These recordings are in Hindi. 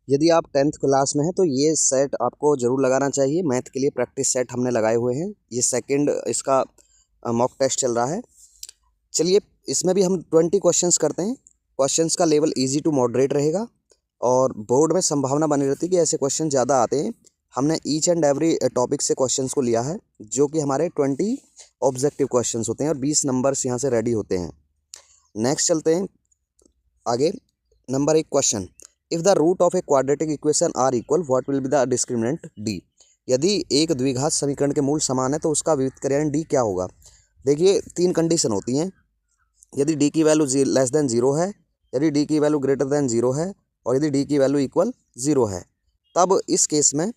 यदि आप 10th क्लास में हैं तो ये सेट आपको ज़रूर लगाना चाहिए। मैथ के लिए प्रैक्टिस सेट हमने लगाए हुए हैं। ये सेकंड इसका मॉक टेस्ट चल रहा है। चलिए इसमें भी हम 20 क्वेश्चंस करते हैं। क्वेश्चंस का लेवल इजी टू मॉडरेट रहेगा और बोर्ड में संभावना बनी रहती है कि ऐसे क्वेश्चन ज़्यादा आते हैं। हमने ईच एंड एवरी टॉपिक से क्वेश्चंस को लिया है, जो कि हमारे 20 ऑब्जेक्टिव क्वेश्चंस होते हैं और 20 नंबर्स यहाँ से रेडी होते हैं। नेक्स्ट चलते हैं आगे। Number 1 question, if the root of a quadratic equation are equal what will be the discriminant D. यदि एक द्विघात समीकरण के मूल समान है तो उसका व्युत्क्रयण डी क्या होगा। देखिए 3 कंडीशन होती हैं। यदि डी की वैल्यू लेस देन 0 है, यदि डी की वैल्यू ग्रेटर देन 0 है और यदि डी की वैल्यू इक्वल 0 है, तब इस केस में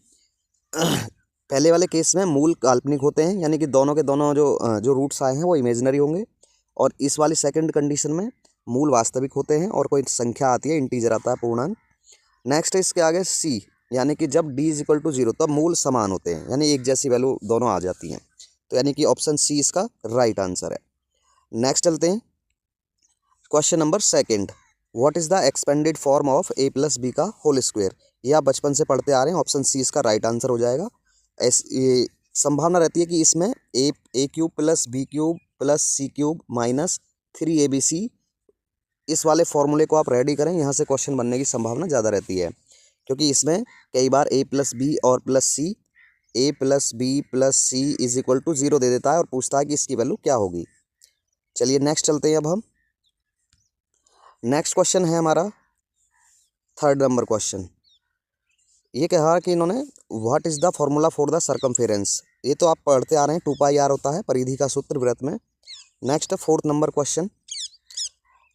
पहले वाले केस में मूल काल्पनिक होते हैं, यानी कि दोनों के दोनों जो रूट्स आए हैं वो इमेजिनरी होंगे। और इस वाली सेकंड कंडीशन में मूल वास्तविक होते हैं और कोई संख्या आती है, इंटीजर आता है, पूर्णांक। नेक्स्ट है इसके आगे सी, यानी कि जब डी इज इक्वल टू 0 तब मूल समान होते हैं, यानी एक जैसी वैल्यू दोनों आ जाती हैं। तो यानी कि ऑप्शन सी इसका राइट आंसर है। नेक्स्ट चलते हैं question number 2, what is the expanded form of a plus B का होल स्क्वायर। ये आप बचपन से पढ़ते आ रहे हैं। ऑप्शन सी इसका राइट आंसर हो जाएगा। ये संभावना रहती है कि इसमें a cube plus b cube plus c cube minus 3abc, इस वाले फॉर्मूले को आप रेडी करें, यहाँ से क्वेश्चन बनने की संभावना ज़्यादा रहती है, क्योंकि इसमें कई बार a प्लस बी और plus C, a plus B plus C is equal to 0 दे देता है और पूछता है कि इसकी वैल्यू क्या होगी। चलिए नेक्स्ट चलते हैं अब हम। नेक्स्ट क्वेश्चन है हमारा 3rd नंबर क्वेश्चन। ये कहा कि इन्होंने what is the formula for the circumference. ये तो आप पढ़ते आ रहे हैं, 2πr होता है परिधि का सूत्र वृत्त में। Next 4th number question,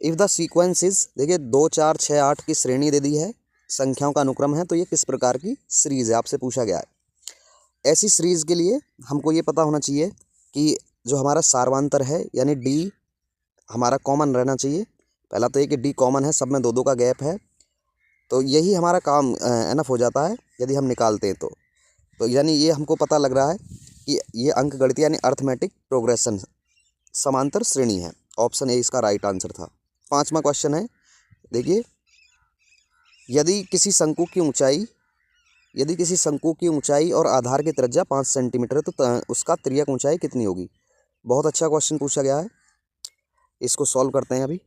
if the sequence is, देखिए 2 4 6 8 की श्रेणी दे दी है, संख्याओं का अनुक्रम है, तो ये किस प्रकार की सीरीज है आपसे पूछा गया है। ऐसी सीरीज के लिए हमको ये पता होना चाहिए कि जो हमारा सार्वांतर है, यानी डी हमारा कॉमन रहना चाहिए। पहला तो ये कि डी कॉमन है, सब में 2 2 का गैप है, तो यही हमारा काम एनफ हो जाता है यदि हम निकालते हैं तो यानी ये हमको पता लग रहा है कि ये अंकगणित यानी अर्थमेटिक प्रोग्रेशन समांतर श्रेणी है। ऑप्शन ए इसका राइट आंसर था। 5वां क्वेश्चन है, देखिए यदि किसी शंकु की ऊंचाई और आधार की त्रिज्या 5 सेंटीमीटर है तो उसका तिर्यक ऊंचाई कितनी होगी। बहुत अच्छा क्वेश्चन पूछा गया है, इसको सॉल्व करते हैं अभी।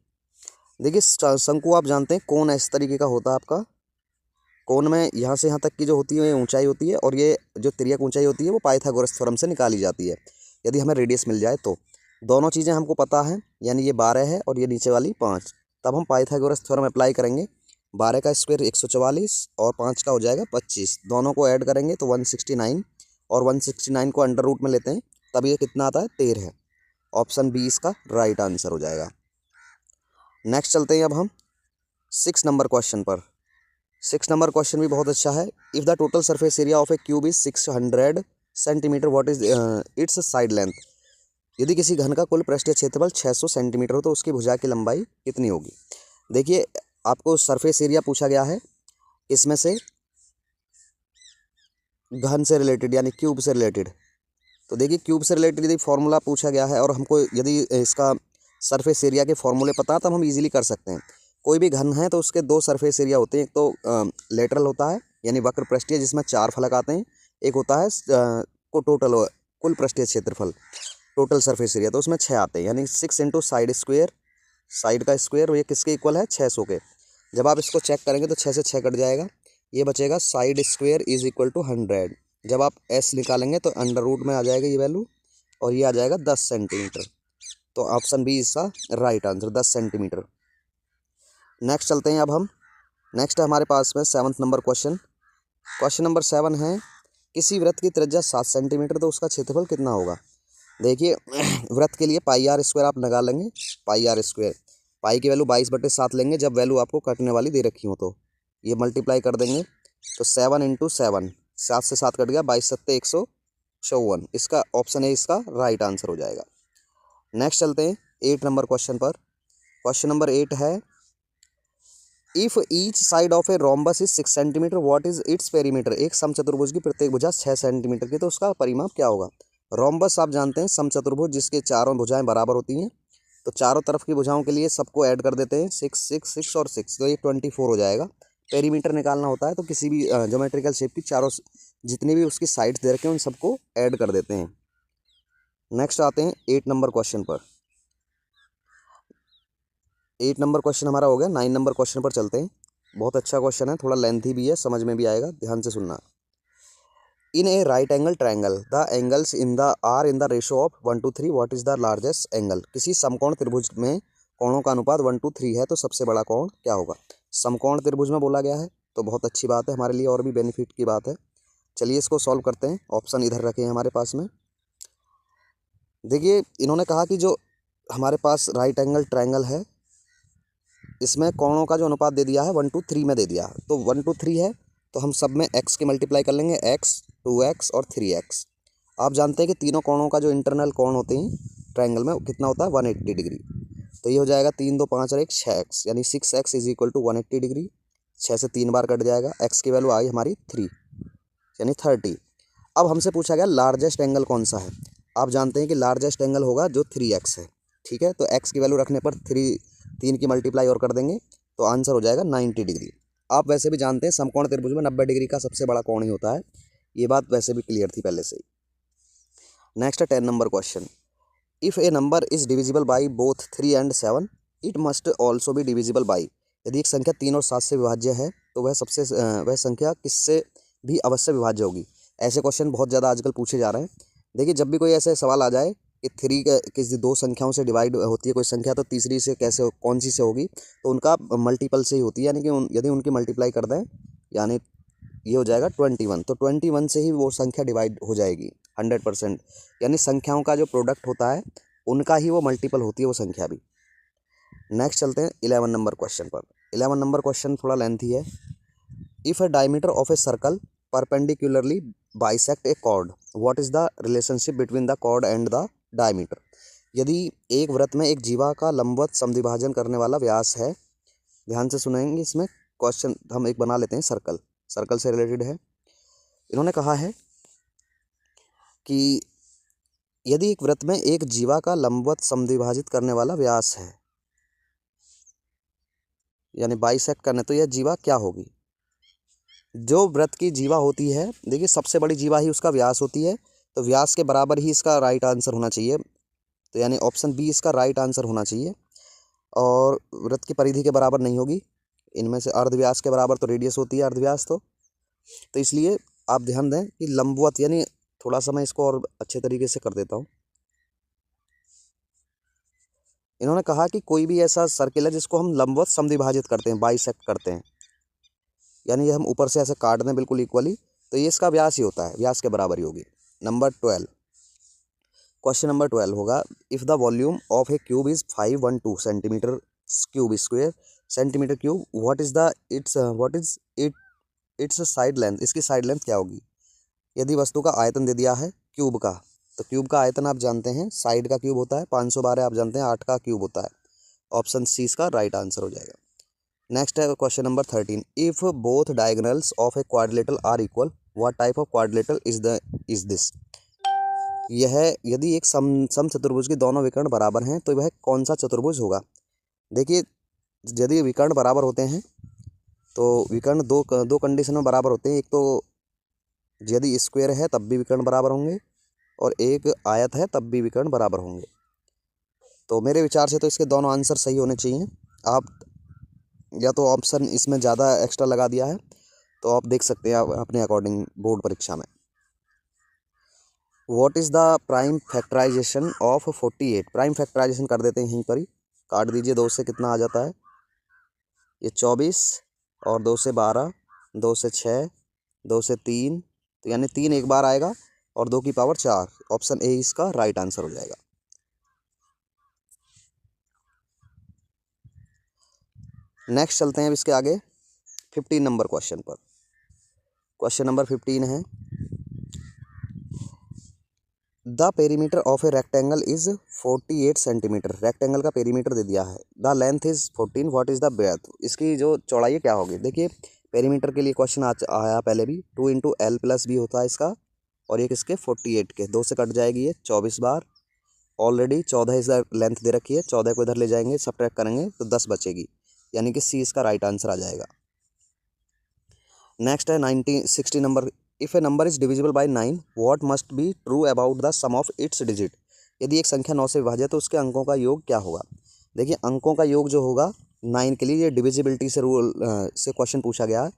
देखिए शंकु आप जानते हैं कोन इस तरीके का होता है आपका। कोन में यहाँ से यहाँ तक की जो होती है ऊंचाई होती है, और ये जो तिर्यक ऊंचाई होती है वो पाइथागोरस थ्योरम से निकाली जाती है, यदि हमें रेडियस मिल जाए तो। दोनों चीज़ें हमको पता है, यानी ये 12 है और ये नीचे वाली 5। तब हम पाइथागोरस थ्योरम अप्लाई करेंगे। 12 का स्क्वायर 144 और 5 का हो जाएगा 25, दोनों को ऐड करेंगे तो 169, और 169 को अंडर रूट में लेते हैं, तब ये कितना आता है 13। ऑप्शन बी इसका राइट आंसर हो जाएगा। नेक्स्ट चलते हैं अब हम 6 नंबर क्वेश्चन पर। 6 नंबर क्वेश्चन भी बहुत अच्छा है। If the total surface area of A cube is 600 centimetre, what is it's side length. यदि किसी घन का कुल पृष्ठीय क्षेत्रफल 600 सेंटीमीटर हो तो उसकी भुजा की लंबाई कितनी होगी। देखिए आपको सरफेस एरिया पूछा गया है, इसमें से घन से रिलेटेड यानी क्यूब से रिलेटेड। तो देखिए क्यूब से रिलेटेड यदि फॉर्मूला पूछा गया है और हमको यदि इसका सरफेस एरिया के फॉर्मूले पता है, तब हम इजीली कर सकते हैं। कोई भी घन है तो उसके 2 सरफेस एरिया होते हैं, एक तो लेटरल होता है यानी वक्र पृष्ठीय जिसमें 4 फलक आते हैं, एक होता है को टोटल कुल पृष्ठीय क्षेत्रफल टोटल सरफेस एरिया, तो उसमें 6 आते हैं, यानी 6 इंटू साइड स्क्वायर, साइड का स्क्वायर, ये किसके इक्वल है 600 के। जब आप इसको चेक करेंगे तो 6 से 6 कट जाएगा, ये बचेगा side square is equal to 100। जब आप एस निकालेंगे तो अंडर रूट में आ जाएगा ये वैल्यू, और ये आ जाएगा 10 सेंटीमीटर। तो ऑप्शन बी इसका राइट आंसर 10 सेंटीमीटर। नेक्स्ट चलते हैं अब हम। नेक्स्ट है हमारे पास में 7th number question. Question number 7 है, किसी वृत्त की त्रिज्या 7 सेंटीमीटर तो उसका क्षेत्रफल कितना होगा। देखिए वृत्त के लिए पाई आर स्क्वायर आप लगा लेंगे। पाई आर स्क्वायर, पाई की वैल्यू 22/7 लेंगे, जब वैल्यू आपको कटने वाली दे रखी हो तो ये मल्टीप्लाई कर देंगे, तो 7 इंटू 7, 7 से 7 कट गया, 22 सत्ते 154, इसका ऑप्शन ए इसका राइट आंसर हो जाएगा। नेक्स्ट चलते हैं 8 नंबर क्वेश्चन पर। क्वेश्चन नंबर 8 है, if each side of a rhombus is 6 centimetre, what is its perimeter. एक समचतुर्भुज की प्रत्येक भुजा 6 सेंटीमीटर की, तो उसका परिमाप क्या होगा। रोम्बस आप जानते हैं समचतुर्भुज जिसके चारों भुजाएं बराबर होती हैं, तो चारों तरफ की भुजाओं के लिए सबको ऐड कर देते हैं, 6 6 6 और 6, तो ये 24 हो जाएगा। पेरीमीटर निकालना होता है तो किसी भी ज्योमेट्रिकल शेप की चारों जितनी भी उसकी साइड्स दे रखे हैं उन सबको ऐड कर देते हैं। नेक्स्ट आते हैं 8 नंबर क्वेश्चन पर। 8 नंबर क्वेश्चन हमारा हो गया। 9 नंबर क्वेश्चन पर चलते हैं। बहुत अच्छा क्वेश्चन है, थोड़ा लेंथी भी है, समझ में भी आएगा, ध्यान से सुनना। In a right angle triangle the angles in the are in the ratio of 1:3 what is the largest angle. किसी समकोण त्रिभुज में कोणों का अनुपात 1:3 है तो सबसे बड़ा कोण क्या होगा। समकोण त्रिभुज में बोला गया है तो बहुत अच्छी बात है, हमारे लिए और भी बेनिफिट की बात है। चलिए इसको सॉल्व करते हैं। ऑप्शन इधर रखे हैं हमारे पास में। देखिए इन्होंने कहा कि जो हमारे पास राइट एंगल ट्रायंगल है इसमें कोणों का जो अनुपात दे दिया है 1:3 में दे दिया, तो 1:3 है तो हम सब में x की मल्टीप्लाई कर लेंगे, x 2x और 3x। आप जानते हैं कि तीनों कोणों का जो इंटरनल कोण होते हैं ट्रायंगल में कितना होता है 180 डिग्री। तो ये हो जाएगा 3 2 5 और 1 6x, यानी 6x is equal to 180 degree. 6 से 3 बार कट जाएगा, x की वैल्यू आई हमारी 3 यानी 30। अब हमसे पूछा गया लार्जेस्ट एंगल कौन सा है। आप जानते हैं कि लार्जेस्ट एंगल होगा जो 3x है, ठीक है। तो x की वैल्यू रखने पर 3 की मल्टीप्लाई और कर देंगे तो आंसर हो जाएगा 90 डिग्री। आप वैसे भी जानते हैं समकोण त्रिभुज में 90 डिग्री का सबसे बड़ा कोण ही होता है, ये बात वैसे भी क्लियर थी पहले से ही। नेक्स्ट है 10 number question. If a number is divisible by both 3 and 7 it must also be divisible by. यदि एक संख्या 3 और 7 से विभाज्य है तो वह संख्या किससे भी अवश्य विभाज्य होगी। ऐसे क्वेश्चन बहुत ज़्यादा आजकल पूछे जा रहे हैं। देखिए जब भी कोई ऐसे सवाल आ जाए कि 3 किसी दो संख्याओं से डिवाइड होती है कोई संख्या तो तीसरी से कैसे कौन सी से होगी, तो उनका मल्टीपल से ही होती है, यानी कि यदि उनकी मल्टीप्लाई कर दें यानी ये हो जाएगा 21, तो 21 से ही वो संख्या डिवाइड हो जाएगी 100%। यानी संख्याओं का जो प्रोडक्ट होता है उनका ही वो मल्टीपल होती है वो संख्या भी। नेक्स्ट चलते हैं 11 नंबर क्वेश्चन पर। 11 नंबर क्वेश्चन थोड़ा लेंथी है। If a diameter of a circle perpendicularly bisect a chord what is the relationship between the chord and the diameter. यदि एक वृत्त में एक जीवा का लंबवत समद्विभाजन करने वाला व्यास है, ध्यान से सुनेंगे, इसमें क्वेश्चन हम एक बना लेते हैं, सर्कल से रिलेटेड है। इन्होंने कहा है कि यदि एक वृत्त में एक जीवा का लंबवत समद्विभाजित करने वाला व्यास है यानी बाइसेक्ट करने, तो यह जीवा क्या होगी। जो वृत्त की जीवा होती है, देखिए सबसे बड़ी जीवा ही उसका व्यास होती है, तो व्यास के बराबर ही इसका राइट आंसर होना चाहिए, तो यानी ऑप्शन बी इसका राइट आंसर होना चाहिए। और वृत्त की परिधि के बराबर नहीं होगी, इनमें से अर्धव्यास के बराबर तो रेडियस होती है अर्धव्यास, तो इसलिए आप ध्यान दें कि लंबवत, यानी थोड़ा सा मैं इसको और अच्छे तरीके से कर देता हूँ। इन्होंने कहा कि कोई भी ऐसा सर्किल है जिसको हम लंबवत समद्विभाजित करते हैं, बाइसेक्ट करते हैं, यानी ये हम ऊपर से ऐसे काट दें बिल्कुल इक्वली, तो ये इसका व्यास ही होता है, व्यास के बराबर ही होगी। नंबर 12, क्वेश्चन नंबर 12 होगा if the volume of A cube is 512 centimetre cube square centimetre cube what is it's side length. इसकी साइड लेंथ क्या होगी। यदि वस्तु का आयतन दे दिया है क्यूब का, तो क्यूब का आयतन आप जानते हैं साइड का क्यूब होता है, 512 आप जानते हैं 8 का क्यूब होता है। ऑप्शन सी इसका राइट आंसर हो जाएगा। नेक्स्ट है question number 13। If both diagonals of a quadrilateral are equal what type of quadrilateral is this. यह यदि एक सम चतुर्भुज के दोनों विकर्ण बराबर हैं तो वह कौन सा चतुर्भुज होगा। देखिए यदि विकर्ण बराबर होते हैं तो विकर्ण दो कंडीशन में बराबर होते हैं। एक तो यदि स्क्वायर है तब भी विकर्ण बराबर होंगे, और एक आयत है तब भी विकर्ण बराबर होंगे। तो मेरे विचार से तो इसके दोनों आंसर सही होने चाहिए। आप या तो ऑप्शन इसमें ज़्यादा एक्स्ट्रा लगा दिया है, तो आप देख सकते हैं अपने अकॉर्डिंग बोर्ड परीक्षा में। What is the prime factorisation of 48। Prime factorisation कर देते हैं यहीं पर ही, काट दीजिए, 2 से कितना आ जाता है ये 24, और 2 से 12, 2 से 6, 2 से 3, तो यानी 3 एक बार आएगा और 2 की पावर 4। ऑप्शन ए इसका राइट आंसर हो जाएगा। नेक्स्ट चलते हैं अब इसके आगे 15 नंबर क्वेश्चन पर। क्वेश्चन नंबर 15 है the perimeter of a rectangle is 48 centimetre. Rectangle का पेरीमीटर दे दिया है, the length is 14 what is the breadth. इसकी जो चौड़ाई क्या होगी। देखिए पेरीमीटर के लिए क्वेश्चन आया पहले भी, 2 × L+B होता है इसका, और एक इसके 48 के 2 से कट जाएगी ये 24 बार। ऑलरेडी 14 इसका लेंथ दे रखी है, 14 को इधर ले जाएंगे, सब्ट्रैक्ट करेंगे तो 10 बचेगी, यानी कि सी इसका राइट आंसर आ जाएगा। नेक्स्ट है 60 number. If a number is divisible by 9 what must be true about the sum of its digit. यदि एक संख्या 9 से विभाज्य है तो उसके अंकों का योग क्या होगा। देखिए अंकों का योग जो होगा 9 के लिए, ये डिविजिबिलिटी से रूल से क्वेश्चन पूछा गया है।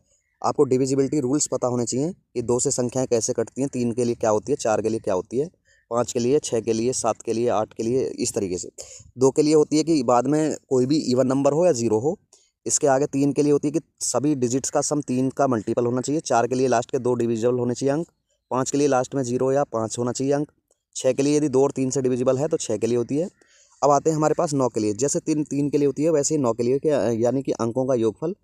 आपको डिविजिबिलिटी रूल्स पता होने चाहिए कि 2 से संख्याएं कैसे कटती हैं, 3 के लिए क्या होती है, 4 के लिए क्या होती है, 5 के लिए, 6 के लिए, 7 के लिए, 8 के लिए, इस तरीके से। 2 के लिए होती है कि बाद में कोई भी इवन नंबर हो या ज़ीरो हो। इसके आगे 3 के लिए होती है कि सभी डिजिट्स का सम 3 का मल्टीपल होना चाहिए। 4 के लिए लास्ट के 2 डिविजिबल होने चाहिए अंक। 5 के लिए लास्ट में 0 या 5 होना चाहिए अंक। 6 के लिए यदि 2 और 3 से डिविजिबल है तो 6 के लिए होती है। अब आते हैं हमारे पास 9 के लिए। जैसे 3 के लिए होती है वैसे ही 9 के लिए, यानी कि अंकों का योगफल,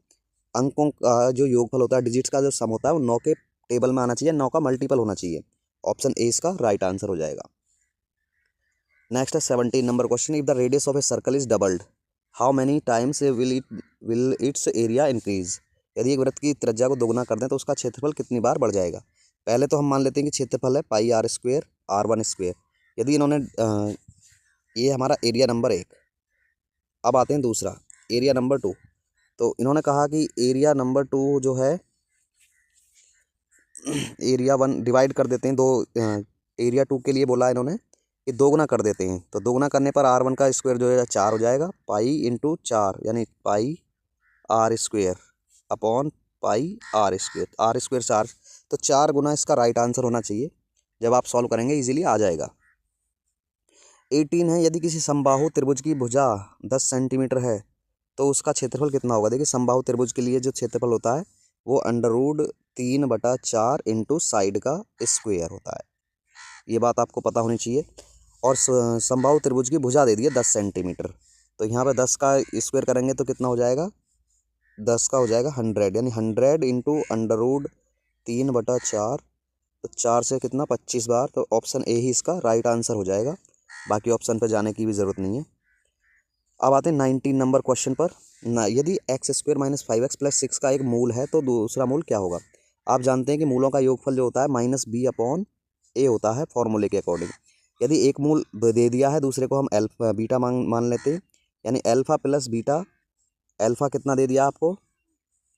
अंकों का जो योगफल होता है, डिजिट्स का जो सम होता है वो 9 के टेबल में आना चाहिए, 9 का मल्टीपल होना चाहिए। ऑप्शन ए इसका राइट आंसर हो जाएगा। नेक्स्ट है 17 number question. If the radius of a circle is doubled how many times will it's area increase. यदि एक वृत्त की त्रिज्या को दोगुना कर दें तो उसका क्षेत्रफल कितनी बार बढ़ जाएगा। पहले तो हम मान लेते हैं कि क्षेत्रफल है पाई आर स्क्वेयर R1 स्क्वेयर। यदि इन्होंने ये हमारा एरिया नंबर 1। अब आते हैं दूसरा एरिया नंबर 2। तो इन्होंने कहा कि एरिया नंबर 2 जो है एरिया 1 डिवाइड कर देते हैं, एरिया 2 के लिए बोला इन्होंने कि दोगुना कर देते हैं। तो दोगुना करने पर R1 का स्क्वायर जो है 4 हो जाएगा, पाई इंटू 4 यानी pi r square upon pi r square. R square 4, तो 4 गुना इसका राइट आंसर होना चाहिए। जब आप सॉल्व करेंगे इजीली आ जाएगा। 18 है। यदि किसी समबाहु त्रिभुज की भुजा 10 सेंटीमीटर है तो उसका क्षेत्रफल कितना होगा। देखिए समबाहु त्रिभुज के लिए जो क्षेत्रफल होता है वो √3/4 इंटू साइड का स्क्वायर होता है। ये बात आपको पता होनी चाहिए। और समबाहु त्रिभुज की भुजा दे दी है 10 सेंटीमीटर, तो यहाँ पे 10 का स्क्वायर करेंगे तो कितना हो जाएगा, 10 का हो जाएगा 100, यानी 100 इंटू √3/4, तो 4 से कितना 25 बार। तो ऑप्शन ए ही इसका राइट आंसर हो जाएगा, बाकी ऑप्शन पर जाने की भी ज़रूरत नहीं है। अब आते हैं 19 नंबर क्वेश्चन पर ना। यदि x² - 5x + 6 का एक मूल है तो दूसरा मूल क्या होगा। आप जानते हैं कि मूलों का योगफल जो होता है -b/a होता है फॉर्मूले के अकॉर्डिंग। यदि एक मूल दे दिया है, दूसरे को हम अल्फा बीटा मान लेते हैं, यानी अल्फा प्लस बीटा। अल्फा कितना दे दिया आपको,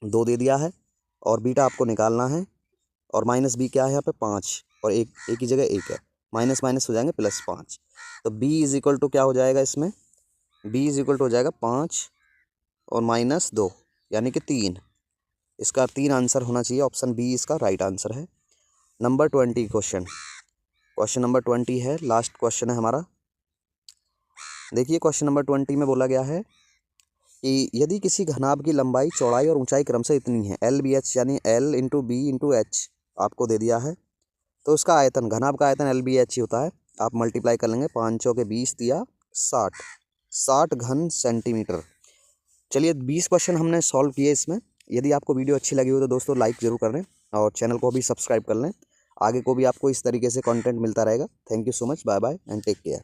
2 दे दिया है, और बीटा आपको निकालना है। और -b क्या है यहाँ पे 5, और एक की जगह 1 है, माइनस माइनस हो जाएंगे +5। तो b = क्या हो जाएगा इसमें, b = हो जाएगा 5 और -2 यानी कि 3। इसका 3 आंसर होना चाहिए, ऑप्शन बी इसका राइट आंसर है। नंबर 20 क्वेश्चन नंबर 20 है, लास्ट क्वेश्चन है हमारा। देखिए क्वेश्चन नंबर 20 में बोला गया है कि यदि किसी घनाभ की लंबाई, चौड़ाई और ऊंचाई क्रमशः इतनी है LBH, यानी L × B × H आपको दे दिया है, तो उसका आयतन, घनाभ का आयतन LBH ही होता है। आप मल्टीप्लाई कर लेंगे, 5 चौके 20 या 60 घन सेंटीमीटर। चलिए 20 क्वेश्चन हमने सॉल्व किए इसमें। यदि आपको वीडियो अच्छी लगी हो तो दोस्तों लाइक ज़रूर कर लें और चैनल को भी सब्सक्राइब कर लें। आगे को भी आपको इस तरीके से कंटेंट मिलता रहेगा। Thank you so much, bye bye and take care.